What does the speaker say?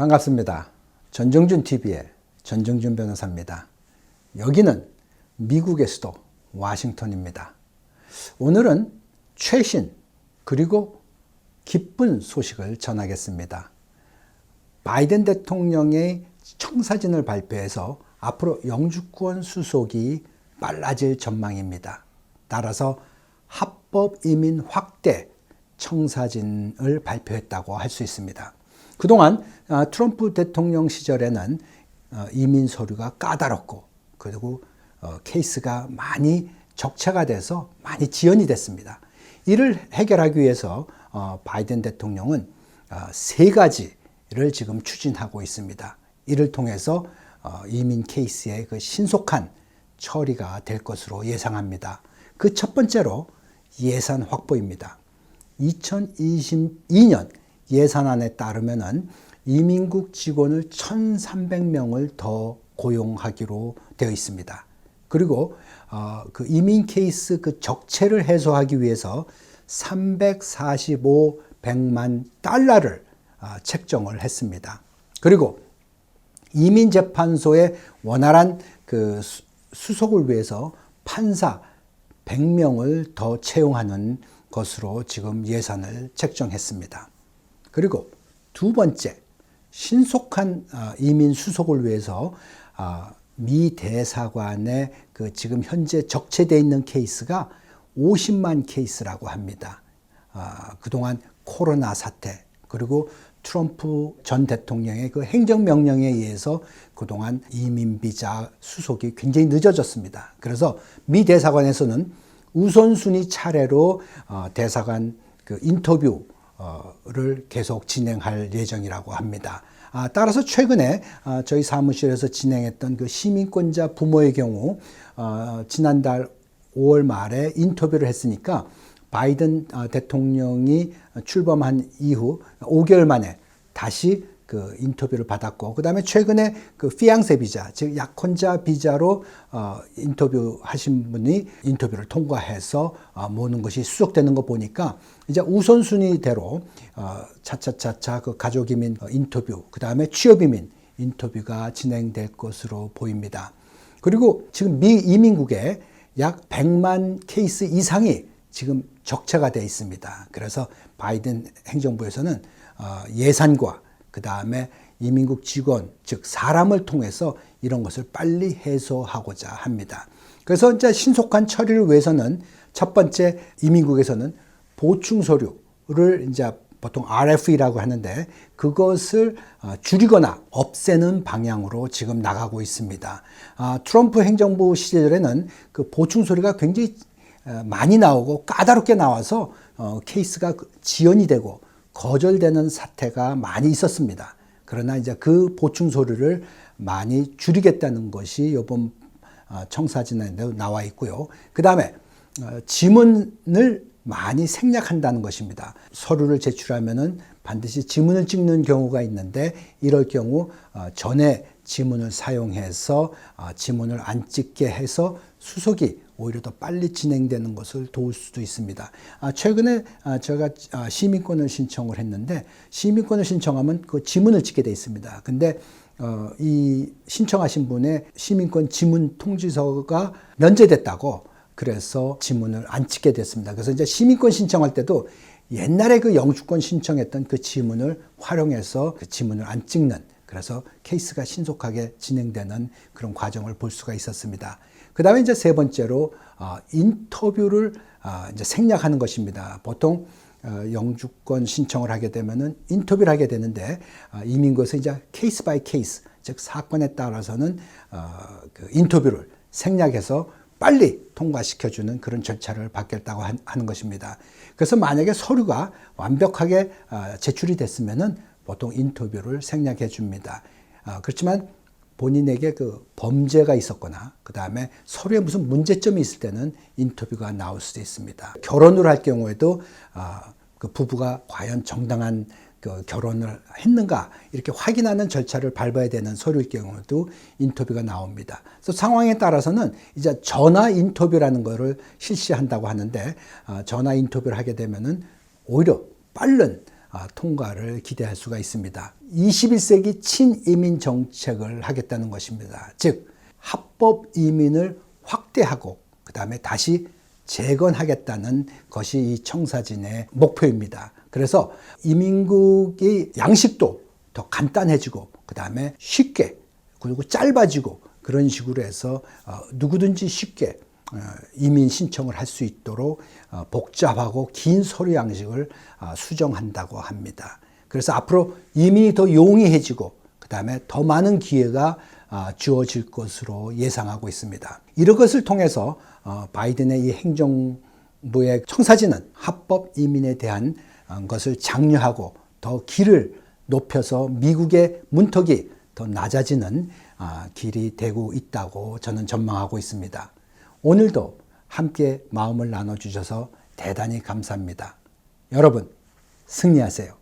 반갑습니다. 전정준 TV의 전정준 변호사입니다. 여기는 미국의 수도 워싱턴입니다. 오늘은 최신 그리고 기쁜 소식을 전하겠습니다. 바이든 대통령의 청사진을 발표해서 앞으로 영주권 수속이 빨라질 전망입니다. 따라서 합법 이민 확대 청사진을 발표했다고 할 수 있습니다. 그동안 트럼프 대통령 시절에는 이민 서류가 까다롭고 그리고 케이스가 많이 적체가 돼서 많이 지연이 됐습니다. 이를 해결하기 위해서 바이든 대통령은 세 가지를 지금 추진하고 있습니다. 이를 통해서 이민 케이스의 그 신속한 처리가 될 것으로 예상합니다. 그 첫 번째로 예산 확보입니다. 2022년 예산안에 따르면은 이민국 직원을 1,300명을 더 고용하기로 되어 있습니다. 그리고 그 이민 케이스 그 적체를 해소하기 위해서 345백만 달러를 책정을 했습니다. 그리고 이민재판소의 원활한 그 수속을 위해서 판사 100명을 더 채용하는 것으로 지금 예산을 책정했습니다. 그리고 두 번째, 신속한 이민 수속을 위해서 미 대사관에 그 지금 현재 적체되어 있는 케이스가 50만 케이스라고 합니다. 그동안 코로나 사태 그리고 트럼프 전 대통령의 그 행정명령에 의해서 그동안 이민 비자 수속이 굉장히 늦어졌습니다. 그래서 미 대사관에서는 우선순위 차례로 대사관 그 인터뷰를 계속 진행할 예정이라고 합니다. 따라서 최근에 저희 사무실에서 진행했던 그 시민권자 부모의 경우 지난달 5월 말에 인터뷰를 했으니까 바이든 대통령이 출범한 이후 5개월 만에 다시 그 인터뷰를 받았고, 그 다음에 최근에 그 피앙세 비자, 즉 약혼자 비자로 인터뷰하신 분이 인터뷰를 통과해서 모든 것이 수속되는 거 보니까 이제 우선순위대로 차차차차 그 가족이민 인터뷰, 그 다음에 취업이민 인터뷰가 진행될 것으로 보입니다. 그리고 지금 미 이민국에 약 100만 케이스 이상이 지금 적체가 되어 있습니다. 그래서 바이든 행정부에서는 예산과 그 다음에 이민국 직원, 즉 사람을 통해서 이런 것을 빨리 해소하고자 합니다. 그래서 이제 신속한 처리를 위해서는 첫 번째, 이민국에서는 보충 서류를 이제 보통 RFE라고 하는데 그것을 줄이거나 없애는 방향으로 지금 나가고 있습니다. 트럼프 행정부 시절에는 그 보충 서류가 굉장히 많이 나오고 까다롭게 나와서 케이스가 지연이 되고 거절되는 사태가 많이 있었습니다. 그러나 이제 그 보충 서류를 많이 줄이겠다는 것이 이번 청사진에도 나와 있고요. 그 다음에 지문을 많이 생략한다는 것입니다. 서류를 제출하면은 반드시 지문을 찍는 경우가 있는데 이럴 경우 전에 지문을 사용해서 지문을 안 찍게 해서 수속이 오히려 더 빨리 진행되는 것을 도울 수도 있습니다. 최근에 제가 시민권을 신청을 했는데 시민권을 신청하면 그 지문을 찍게 돼 있습니다. 근데 이 신청하신 분의 시민권 지문 통지서가 면제됐다고 그래서 지문을 안 찍게 됐습니다. 그래서 이제 시민권 신청할 때도 옛날에 그 영주권 신청했던 그 지문을 활용해서 그 지문을 안 찍는, 그래서 케이스가 신속하게 진행되는 그런 과정을 볼 수가 있었습니다. 그 다음에 이제 세 번째로 인터뷰를 이제 생략하는 것입니다. 보통 영주권 신청을 하게 되면은 인터뷰를 하게 되는데 이민국에서 이제 케이스 바이 케이스, 즉 사건에 따라서는 그 인터뷰를 생략해서 빨리 통과시켜주는 그런 절차를 받겠다고 하는 것입니다. 그래서 만약에 서류가 완벽하게 제출이 됐으면은 보통 인터뷰를 생략해 줍니다. 그렇지만 본인에게 그 범죄가 있었거나 그 다음에 서류에 무슨 문제점이 있을 때는 인터뷰가 나올 수도 있습니다. 결혼을 할 경우에도 그 부부가 과연 정당한 그 결혼을 했는가 이렇게 확인하는 절차를 밟아야 되는 서류일 경우도 인터뷰가 나옵니다. 그래서 상황에 따라서는 이제 전화 인터뷰라는 것을 실시한다고 하는데 전화 인터뷰를 하게 되면은 오히려 빠른 통과를 기대할 수가 있습니다. 21세기 친이민 정책을 하겠다는 것입니다. 즉 합법 이민을 확대하고 그 다음에 다시 재건하겠다는 것이 이 청사진의 목표입니다. 그래서 이민국의 양식도 더 간단해지고 그 다음에 쉽게 그리고 짧아지고 그런 식으로 해서 누구든지 쉽게 이민 신청을 할 수 있도록 복잡하고 긴 서류 양식을 수정한다고 합니다. 그래서 앞으로 이민이 더 용이해지고 그 다음에 더 많은 기회가 주어질 것으로 예상하고 있습니다. 이런 것을 통해서 바이든의 이 행정부의 청사진은 합법 이민에 대한 것을 장려하고 더 길을 높여서 미국의 문턱이 더 낮아지는 길이 되고 있다고 저는 전망하고 있습니다. 오늘도 함께 마음을 나눠주셔서 대단히 감사합니다. 여러분, 승리하세요.